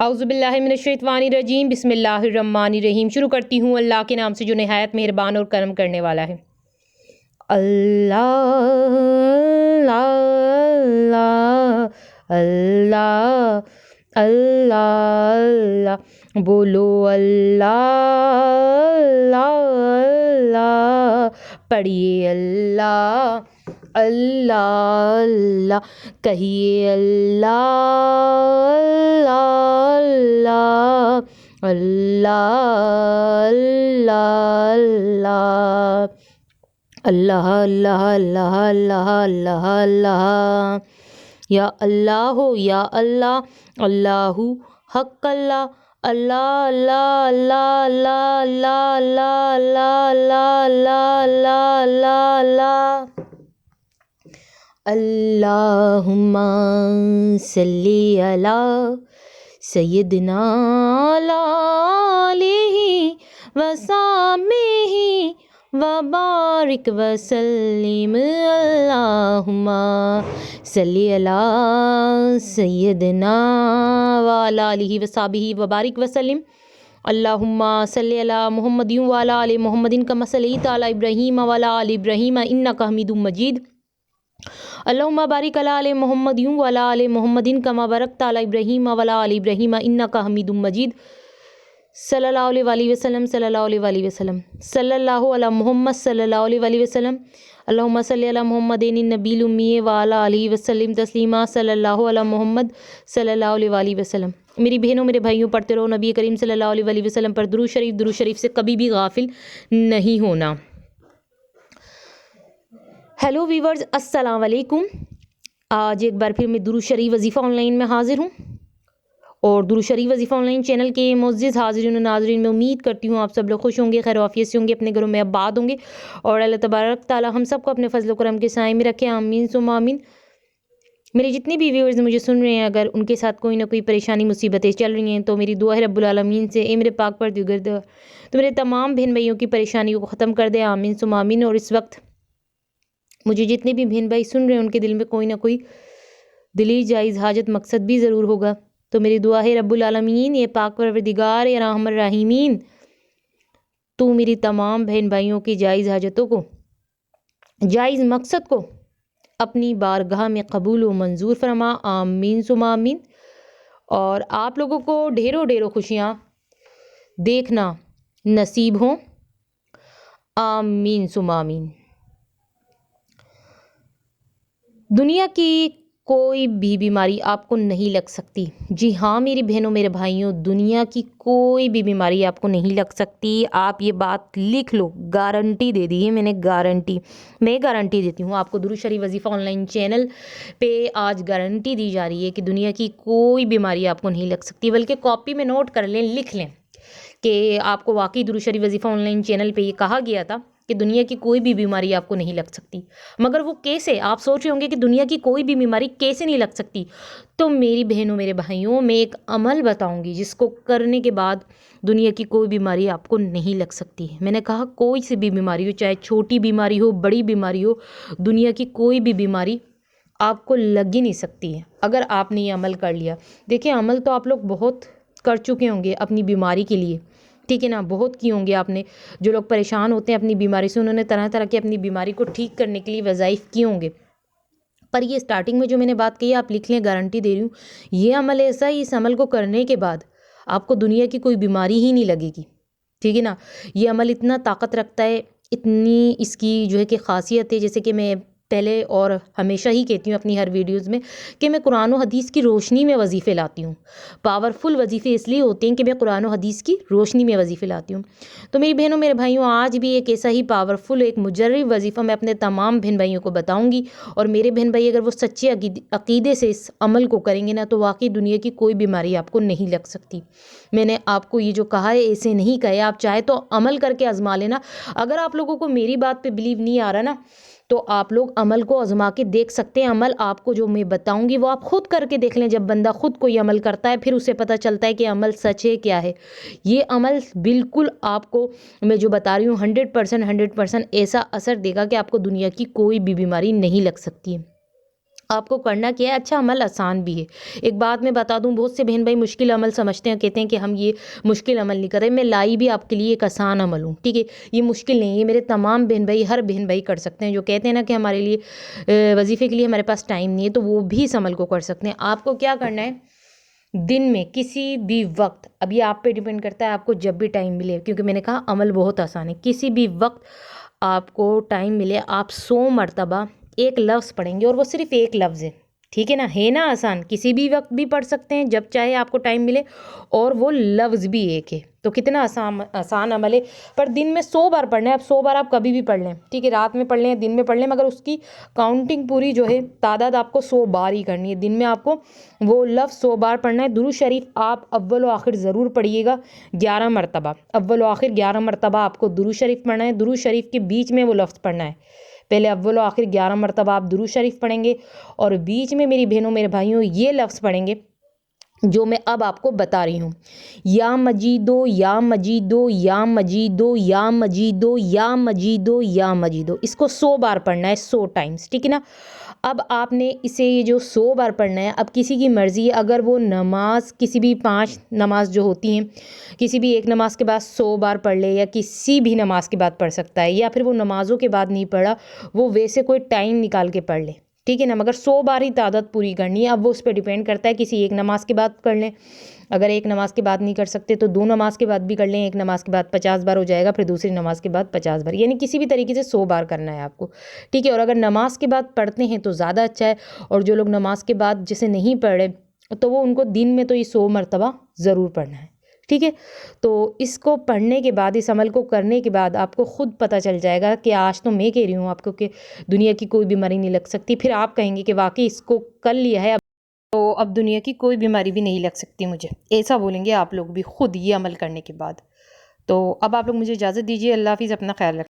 اعوذ باللہ من الشیطان الرجیم، بسم اللہ الرحمن الرحیم۔ شروع کرتی ہوں اللہ کے نام سے جو نہایت مہربان اور کرم کرنے والا ہے۔ اللہ اللہ اللہ اللہ اللہ، بولو اللہ اللہ اللہ، پڑھیے اللہ اللہ اللہ، کہیے اللہ اللہ اللہ اللہ اللہ اللہ اللہ اللہ اللہ، یا اللہ ہو یا اللہ، اللہ حق اللہ اللہ اللہ اللہ اللہ اللہ اللہ اللہ اللہ اللہ اللہ۔ اللہم صلی علی سیدنا علیہ وصحبہ وبارک وسلم، اللہم صلی علی سیدنا وعلی آلہ وصحبہ وبارک وسلم، اللہم صلی علی محمد وعلی آل محمد کما صلیت علی ابراہیم وعلی آل ابراہیم انک حمید مجید، اللہم بارک علی آل محمد وعلی آل محمد کما بارکت علی ابراہیم وعلی آل ابراہیم انک حمید مجید، صلی اللہ علیہ وآلہ وسلم صلی اللہ علیہ وآلہ وسلم، صلی اللہ علی محمد صلی اللہ علیہ وآلہ وسلم، اللہم صلی علی محمد النبی الامی وعلی آلہ وسلم تسلیما، صلی اللہ علی محمد صلی اللہ علیہ وآلہ وسلم۔ میری بہنوں میرے بھائیوں، پڑھتے رہو نبی کریم صلی اللہ علیہ وآلہ وسلم پر درود شریف سے کبھی بھی غافل نہیں ہونا۔ ہیلو ویورز، السلام علیکم۔ آج ایک بار پھر میں درود شریف وظیفہ آن لائن میں حاضر ہوں، اور درود شریف وظیفہ آن لائن چینل کے معزز حاضرین و ناظرین، میں امید کرتی ہوں آپ سب لوگ خوش ہوں گے، خیر و عافیت سے ہوں گے، اپنے گھروں میں آباد ہوں گے، اور اللہ تبارک تعالیٰ ہم سب کو اپنے فضل و کرم کے سائے میں رکھے، آمین ثم آمین۔ میرے جتنے بھی ویورز مجھے سن رہے ہیں، اگر ان کے ساتھ کوئی نہ کوئی پریشانی مصیبتیں چل رہی ہیں، تو میری دعا ہے رب العالمین سے، اے میرے پاک پروردگار تو میرے تمام بہن بھائیوں کی پریشانیوں کو ختم کر دے، آمین ثم آمین۔ اور اس وقت مجھے جتنے بھی بہن بھائی سن رہے ہیں، ان کے دل میں کوئی نہ کوئی دلی جائز حاجت مقصد بھی ضرور ہوگا، تو میری دعا ہے رب العالمین، یہ پاک پروردگار یا ارحم الراحمین، تو میری تمام بہن بھائیوں کی جائز حاجتوں کو، جائز مقصد کو اپنی بارگاہ میں قبول و منظور فرما، آمین ثم آمین۔ اور آپ لوگوں کو ڈھیروں ڈھیروں خوشیاں دیکھنا نصیب ہوں، آمین ثم آمین۔ دنیا کی کوئی بھی بیماری آپ کو نہیں لگ سکتی، جی ہاں میری بہنوں میرے بھائیوں، دنیا کی کوئی بھی بیماری آپ کو نہیں لگ سکتی۔ آپ یہ بات لکھ لو، گارنٹی دے دی ہے میں نے، میں گارنٹی دیتی ہوں آپ کو۔ درود شریف وظیفہ آن لائن چینل پہ آج گارنٹی دی جا رہی ہے کہ دنیا کی کوئی بیماری آپ کو نہیں لگ سکتی، بلکہ کاپی میں نوٹ کر لیں، لکھ لیں کہ آپ کو واقعی درود شریف وظیفہ آن لائن چینل پہ یہ کہا گیا تھا کہ دنیا کی کوئی بھی بیماری آپ کو نہیں لگ سکتی۔ مگر وہ کیسے؟ آپ سوچ رہے ہوں گے کہ دنیا کی کوئی بھی بیماری کیسے نہیں لگ سکتی؟ تو میری بہنوں میرے بھائیوں، میں ایک عمل بتاؤں گی جس کو کرنے کے بعد دنیا کی کوئی بیماری آپ کو نہیں لگ سکتی ہے۔ میں نے کہا کوئی سی بھی بیماری ہو، چاہے چھوٹی بیماری ہو، بڑی بیماری ہو، دنیا کی کوئی بھی بیماری آپ کو لگ ہی نہیں سکتی ہے اگر آپ نے یہ عمل کر لیا۔ دیکھیں، عمل تو آپ لوگ بہت کر چکے ہوں گے اپنی بیماری کے لیے، ٹھیک ہے نا، بہت کی ہوں گے آپ نے۔ جو لوگ پریشان ہوتے ہیں اپنی بیماری سے، انہوں نے طرح طرح کے اپنی بیماری کو ٹھیک کرنے کے لیے وظائف کیے ہوں گے، پر یہ سٹارٹنگ میں جو میں نے بات کہی ہے، آپ لکھ لیں، گارنٹی دے رہی ہوں، یہ عمل ایسا ہی، اس عمل کو کرنے کے بعد آپ کو دنیا کی کوئی بیماری ہی نہیں لگے گی، ٹھیک ہے نا۔ یہ عمل اتنا طاقت رکھتا ہے، اتنی اس کی جو ہے کہ خاصیت ہے، جیسے کہ میں پہلے اور ہمیشہ ہی کہتی ہوں اپنی ہر ویڈیوز میں کہ میں قرآن و حدیث کی روشنی میں وظیفے لاتی ہوں۔ پاورفل وظیفے اس لیے ہوتے ہیں کہ میں قرآن و حدیث کی روشنی میں وظیفے لاتی ہوں۔ تو میری بہنوں میرے بھائیوں، آج بھی ایک ایسا ہی پاورفل، ایک مجرب وظیفہ میں اپنے تمام بہن بھائیوں کو بتاؤں گی، اور میرے بہن بھائی اگر وہ سچے عقیدے سے اس عمل کو کریں گے نا، تو واقعی دنیا کی کوئی بیماری آپ کو نہیں لگ سکتی۔ میں نے آپ کو یہ جو کہا ہے ایسے نہیں کہا ہے، آپ چاہے تو عمل کر کے آزما لینا۔ اگر آپ لوگوں کو میری بات پہ بلیو نہیں آ رہا نا، تو آپ لوگ عمل کو آزما کے دیکھ سکتے ہیں۔ عمل آپ کو جو میں بتاؤں گی وہ آپ خود کر کے دیکھ لیں۔ جب بندہ خود کوئی عمل کرتا ہے، پھر اسے پتہ چلتا ہے کہ عمل سچ ہے کیا ہے۔ یہ عمل بالکل آپ کو میں جو بتا رہی ہوں 100% ایسا اثر دے گا کہ آپ کو دنیا کی کوئی بھی بیماری نہیں لگ سکتی ہے۔ آپ کو کرنا کیا ہے، اچھا عمل آسان بھی ہے۔ ایک بات میں بتا دوں، بہت سے بہن بھائی مشکل عمل سمجھتے ہیں، کہتے ہیں کہ ہم یہ مشکل عمل نہیں کر رہے، میں لائی بھی آپ کے لیے ایک آسان عمل ہوں، ٹھیک ہے؟ یہ مشکل نہیں ہے، میرے تمام بہن بھائی، ہر بہن بھائی کر سکتے ہیں۔ جو کہتے ہیں نا کہ ہمارے لیے وظیفے کے لیے ہمارے پاس ٹائم نہیں ہے، تو وہ بھی اس عمل کو کر سکتے ہیں۔ آپ کو کیا کرنا ہے، دن میں کسی بھی وقت، اب یہ آپ پہ ڈیپینڈ کرتا ہے آپ کو جب بھی ٹائم ملے، کیونکہ میں نے کہا عمل بہت آسان ہے، کسی بھی وقت آپ کو ٹائم ملے، آپ 100 مرتبہ ایک لفظ پڑھیں گے، اور وہ صرف ایک لفظ ہے، ٹھیک ہے نا؟ ہے نا آسان؟ کسی بھی وقت بھی پڑھ سکتے ہیں، جب چاہے آپ کو ٹائم ملے، اور وہ لفظ بھی ایک ہے، تو کتنا آسان عمل ہے۔ پر دن میں 100 بار پڑھنا ہے، اب 100 بار آپ کبھی بھی پڑھ لیں، ٹھیک ہے؟ رات میں پڑھ لیں، دن میں پڑھ لیں، مگر اس کی کاؤنٹنگ پوری جو ہے، تعداد آپ کو 100 بار ہی کرنی ہے۔ دن میں آپ کو وہ لفظ 100 بار پڑھنا ہے۔ درود شریف آپ اول و آخر ضرور پڑھیے گا 11 مرتبہ، اول و آخر 11 مرتبہ آپ کو درود شریف پڑھنا ہے۔ درود شریف کے بیچ میں وہ لفظ پڑھنا ہے، پہلے اول و آخر 11 مرتبہ آپ درود شریف پڑھیں گے، اور بیچ میں میری بہنوں میرے بھائیوں یہ لفظ پڑھیں گے جو میں اب آپ کو بتا رہی ہوں: یا مجیدو یا مجیدو یا مجیدو یا مجیدو یا مجیدو یا مجیدو۔ اس کو 100 بار پڑھنا ہے، 100 ٹائمز، ٹھیک ہے نا؟ اب آپ نے اسے یہ جو 100 بار پڑھنا ہے، اب کسی کی مرضی ہے، اگر وہ نماز کسی بھی 5 نماز جو ہوتی ہیں، کسی بھی ایک نماز کے بعد 100 بار پڑھ لے، یا کسی بھی نماز کے بعد پڑھ سکتا ہے، یا پھر وہ نمازوں کے بعد نہیں پڑھا، وہ ویسے کوئی ٹائم نکال کے پڑھ لے، ٹھیک ہے نا؟ مگر 100 بار ہی تعداد پوری کرنی ہے۔ اب وہ اس پہ ڈیپینڈ کرتا ہے، کسی ایک نماز کے بعد کر لیں، اگر ایک نماز کے بعد نہیں کر سکتے تو 2 نماز کے بعد بھی کر لیں، ایک نماز کے بعد 50 بار ہو جائے گا، پھر دوسری نماز کے بعد 50 بار، یعنی کسی بھی طریقے سے 100 بار کرنا ہے آپ کو، ٹھیک ہے؟ اور اگر نماز کے بعد پڑھتے ہیں تو زیادہ اچھا ہے، اور جو لوگ نماز کے بعد جسے نہیں پڑھے تو وہ ان کو دن میں تو یہ 100 مرتبہ ضرور پڑھنا ہے، ٹھیک ہے؟ تو اس کو پڑھنے کے بعد، اس عمل کو کرنے کے بعد آپ کو خود پتہ چل جائے گا کہ آج تو میں کہہ رہی ہوں آپ کو کہ دنیا کی کوئی بیماری نہیں لگ سکتی، پھر آپ کہیں گے کہ واقعی اس کو کر لیا ہے تو اب دنیا کی کوئی بیماری بھی نہیں لگ سکتی مجھے، ایسا بولیں گے آپ لوگ بھی خود یہ عمل کرنے کے بعد۔ تو اب آپ لوگ مجھے اجازت دیجیے، اللہ حافظ، اپنا خیال رکھیں۔